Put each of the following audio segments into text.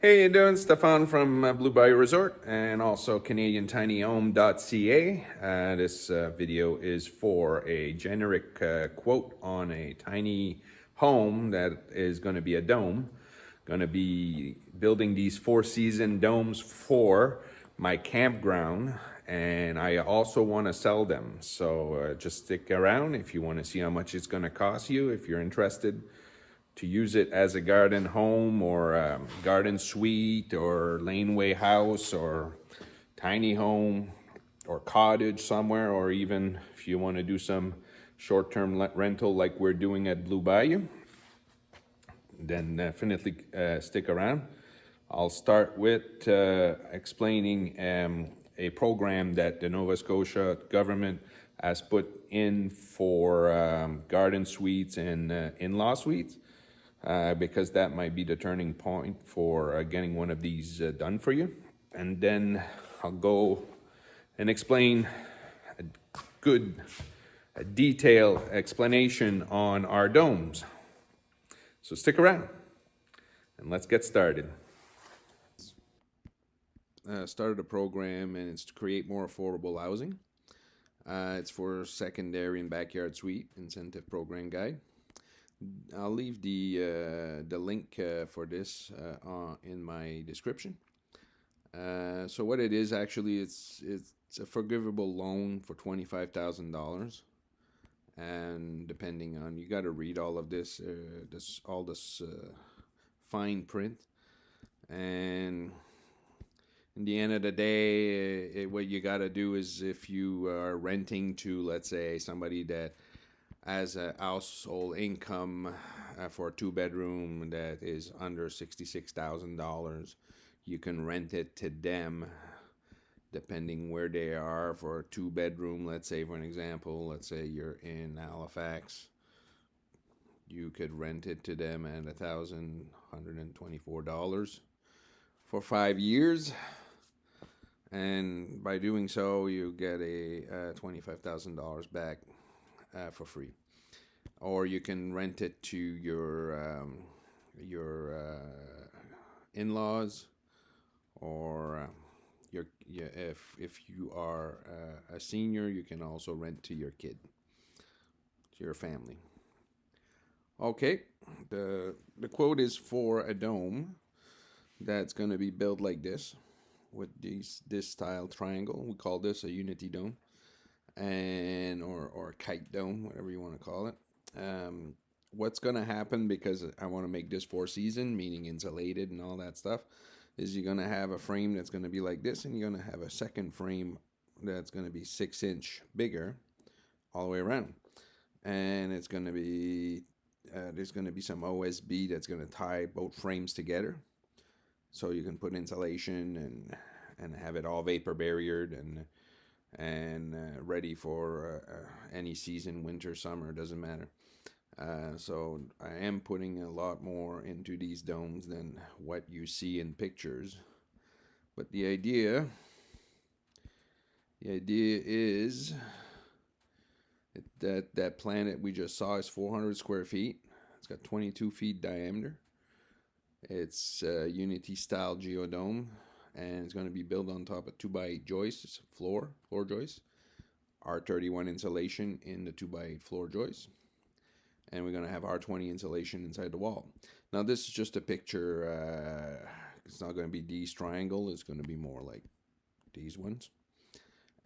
Hey, you doing? Stefan from Blue Bayou Resort and also CanadianTinyHome.ca. This video is for a generic quote on a tiny home that is going to be a dome. Going to be building these four-season domes for my campground, and I also want to sell them. So just stick around if you want to see how much it's going to cost you. If you're interested to use it as a garden home or a garden suite or laneway house or tiny home or cottage somewhere, or even if you want to do some short-term rental like we're doing at Blue Bayou, then definitely stick around. I'll start with explaining a program that the Nova Scotia government has put in for garden suites and in-law suites, because that might be the turning point for getting one of these done for you. And then I'll go and explain a good, a detailed explanation on our domes. So stick around and let's get started. Started a program, and it's to create more affordable housing. It's for secondary and backyard suite incentive program guide. I'll leave the link for this in my description. So what it is actually, it's a forgivable loan for $25,000, and depending on, you got to read all of this, all this fine print, and in the end of the day, what you got to do is, if you are renting to, let's say, somebody that has a household income for a two-bedroom that is under $66,000, you can rent it to them depending where they are. For a two-bedroom, let's say, for an example, let's say you're in Halifax, you could rent it to them at $1,124 for 5 years. And by doing so, you get a $25,000 back for free. Or you can rent it to your in-laws, or if you are a senior, you can also rent to your kid, to your family. Okay, the quote is for a dome that's going to be built like this, with this style triangle. We call this a unity dome, and or a kite dome, whatever you want to call it. What's going to happen, because I want to make this four season, meaning insulated and all that stuff, is you're going to have a frame that's going to be like this, and you're going to have a second frame that's going to be 6-inch bigger all the way around. And it's going to be, there's going to be some OSB that's going to tie both frames together, so you can put insulation and have it all vapor barriered and ready for any season, winter, summer, doesn't matter. So I am putting a lot more into these domes than what you see in pictures. But the idea is that planet we just saw is 400 square feet. It's got 22 feet diameter. It's a Unity style geodome, and it's going to be built on top of 2x8 joists, floor joists, R31 insulation in the 2x8 floor joists, and we're going to have R20 insulation inside the wall. Now this is just a picture. It's not going to be these triangle. It's going to be more like these ones.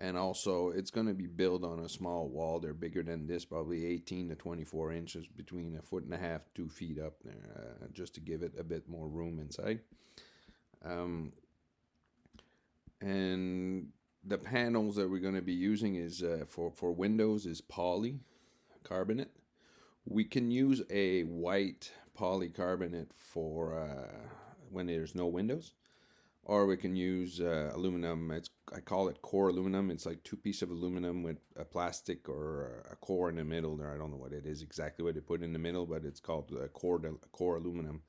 And also, it's going to be built on a small wall. They're bigger than this, probably 18 to 24 inches, between 1.5 to 2 feet up there, just to give it a bit more room inside. And the panels that we're going to be using is for windows is polycarbonate. We can use a white polycarbonate for when there's no windows, or we can use aluminum. I call it core aluminum. It's like two pieces of aluminum with a plastic or a core in the middle there. I don't know what it is exactly, what they put in the middle, but it's called core aluminum.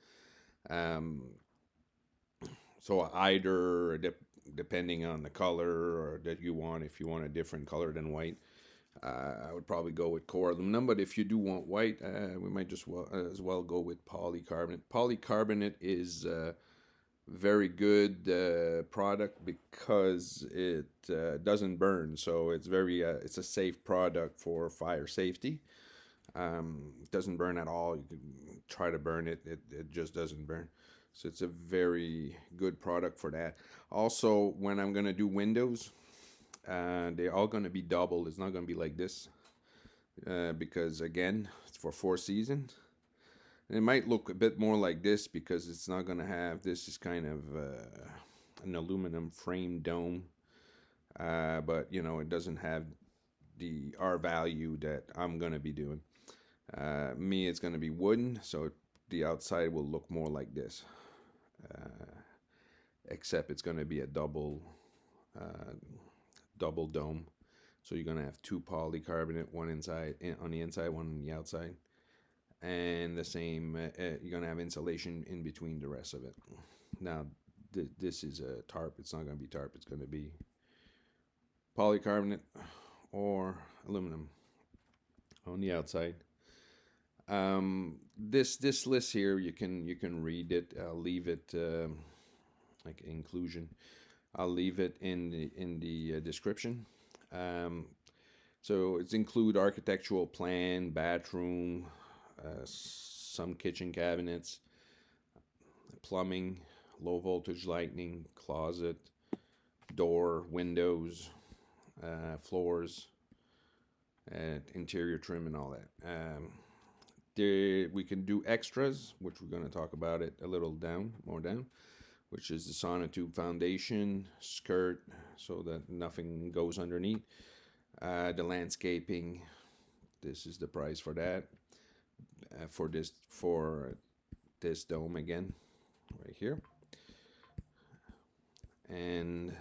So either depending on the color or that you want, if you want a different color than white, I would probably go with core aluminum. But if you do want white, we might just as well go with polycarbonate. Polycarbonate is very good product because it doesn't burn. So it's very it's a safe product for fire safety. It doesn't burn at all. You can try to burn it, it just doesn't burn. So it's a very good product for that. Also, when I'm gonna do windows, they're all gonna be double. It's not gonna be like this because again, it's for 4 seasons. And it might look a bit more like this because it's not gonna have, this is kind of an aluminum frame dome, but you know, it doesn't have the R value that I'm gonna be doing. Me, it's going to be wooden, so the outside will look more like this, except it's going to be a double dome. So you're going to have 2 polycarbonate, one inside on the inside, one on the outside, and the same. You're going to have insulation in between the rest of it. Now, this is a tarp. It's not going to be tarp. It's going to be polycarbonate or aluminum on the outside. This list here, you can read it. I'll leave it like inclusion. I'll leave it in the description. So it's include architectural plan, bathroom, some kitchen cabinets, plumbing, low voltage lighting, closet, door, windows, floors, interior trim, and all that. We can do extras, which we're going to talk about it a little more down, which is the sonotube foundation, skirt, so that nothing goes underneath. The landscaping, this is the price for that. For this dome again, right here. And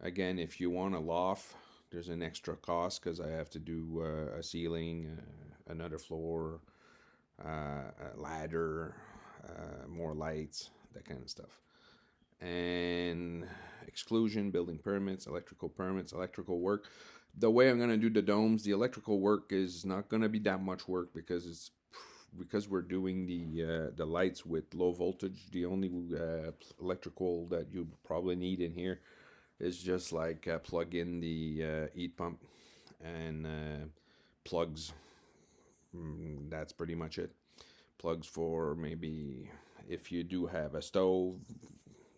again, if you want a loft, there's an extra cost because I have to do a ceiling, another floor, a ladder, more lights, that kind of stuff. And exclusion, building permits, electrical work. The way I'm going to do the domes, the electrical work is not going to be that much work because we're doing the lights with low voltage. The only electrical that you probably need in here is just like plug in the heat pump and plugs. That's pretty much it. Plugs for maybe if you do have a stove,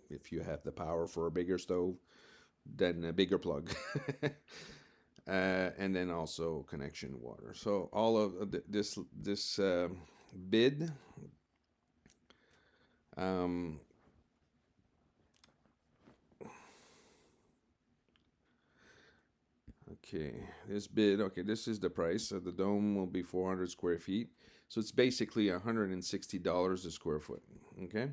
if you have the power for a bigger stove, then a bigger plug. And then also connection water. So all of this bid, okay, this is the price. So the dome will be 400 square feet. So it's basically $160 a square foot. Okay.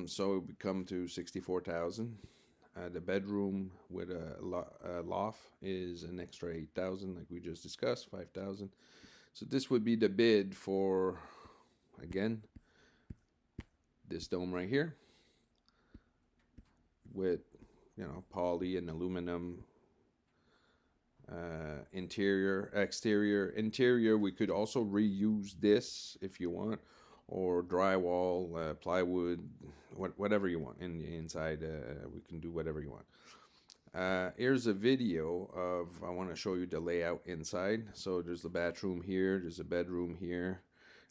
So it would come to 64,000. The bedroom with a loft is an extra 8,000, like we just discussed, 5,000. So this would be the bid for, again, this dome right here with, you know, poly and aluminum. Interior, exterior. Interior, we could also reuse this if you want, or drywall, plywood, whatever you want. In the inside, we can do whatever you want. Here's a video of, I want to show you the layout inside. So there's the bathroom here, there's a bedroom here.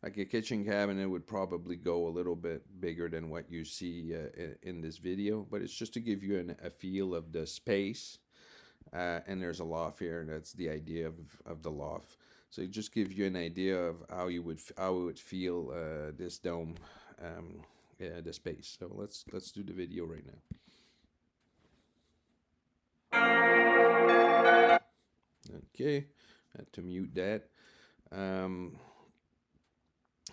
Like a kitchen cabinet would probably go a little bit bigger than what you see in this video, but it's just to give you a feel of the space. And there's a loft here. That's the idea of the loft. So it just gives you an idea of how it would feel this dome, the space. So let's do the video right now. Okay, I had to mute that.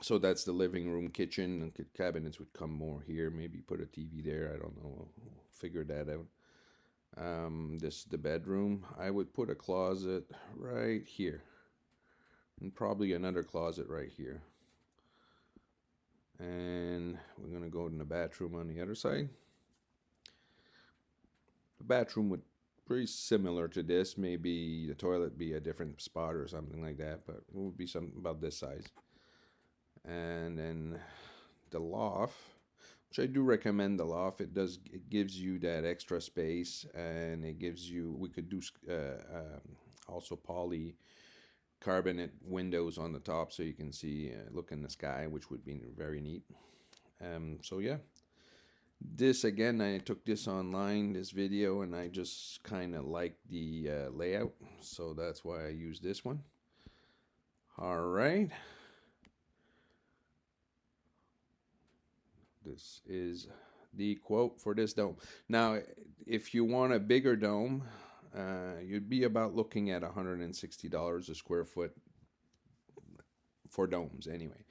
So that's the living room, kitchen. Cabinets would come more here. Maybe put a TV there. I don't know. We'll figure that out. This is the bedroom. I would put a closet right here, and probably another closet right here. And we're gonna go in the bathroom on the other side. The bathroom would pretty similar to this. Maybe the toilet be a different spot or something like that, but it would be something about this size. And then the loft which I do recommend the loft. It gives you that extra space, and it gives you, we could do also polycarbonate windows on the top so you can see, look in the sky, which would be very neat. So yeah, this again, I took this online, this video, and I just kind of like the layout, so that's why I use this one. All right. This is the quote for this dome. Now, if you want a bigger dome, you'd be about looking at $160 a square foot for domes anyway.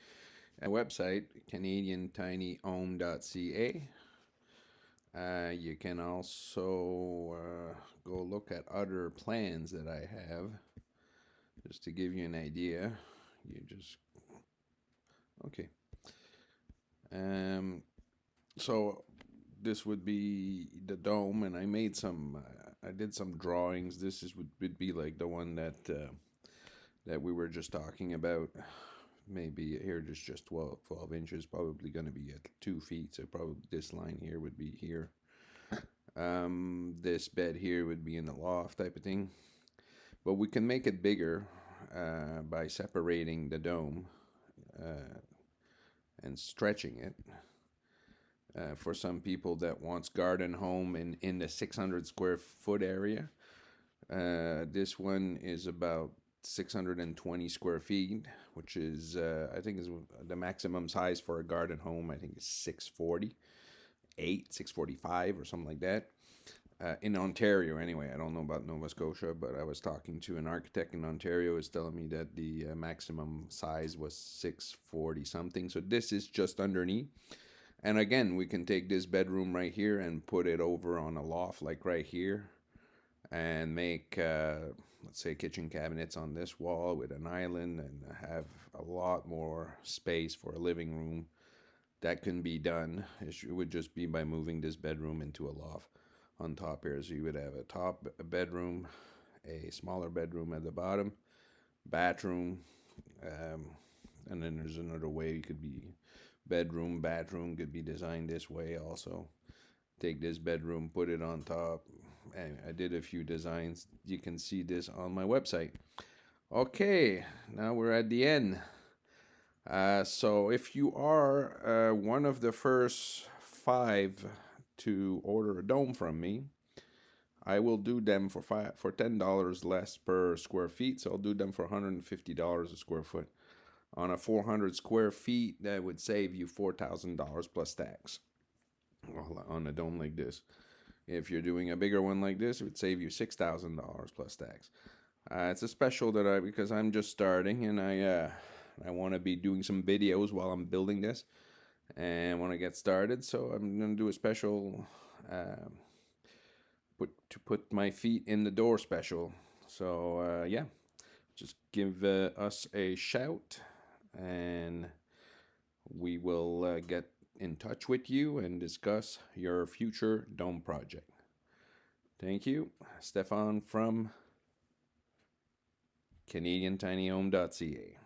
At the website, canadiantinyhome.ca. You can also go look at other plans that I have, just to give you an idea. You just, okay. So this would be the dome, and I made some, I did some drawings. This would be like the one that that we were just talking about. Maybe here there's just 12 inches, probably going to be at 2 feet. So probably this line here would be here. This bed here would be in the loft type of thing. But we can make it bigger by separating the dome and stretching it. For some people that wants garden home in the 600 square foot area. This one is about 620 square feet, which is, I think is the maximum size for a garden home. I think is 648, 645 or something like that. In Ontario anyway. I don't know about Nova Scotia, but I was talking to an architect in Ontario who was telling me that the maximum size was 640 something. So this is just underneath. And again, we can take this bedroom right here and put it over on a loft like right here, and make, let's say, kitchen cabinets on this wall with an island, and have a lot more space for a living room. That can be done. It would just be by moving this bedroom into a loft on top here. So you would have a top bedroom, a smaller bedroom at the bottom, bathroom, and then there's another way you could be bedroom, bathroom could be designed this way also. Take this bedroom, put it on top. And I did a few designs. You can see this on my website. Okay, now we're at the end. So if you are one of the first 5 to order a dome from me, I will do them for $10 less per square feet. So I'll do them for $150 a square foot. On a 400 square feet, that would save you $4,000 plus tax. Well, on a dome like this. If you're doing a bigger one like this, it would save you $6,000 plus tax. It's a special that because I'm just starting, and I want to be doing some videos while I'm building this, and want to get started. So I'm gonna do a special, put my feet in the door special. So yeah, just give us a shout, and we will get in touch with you and discuss your future dome project. Thank you. Stefan from CanadianTinyHome.ca.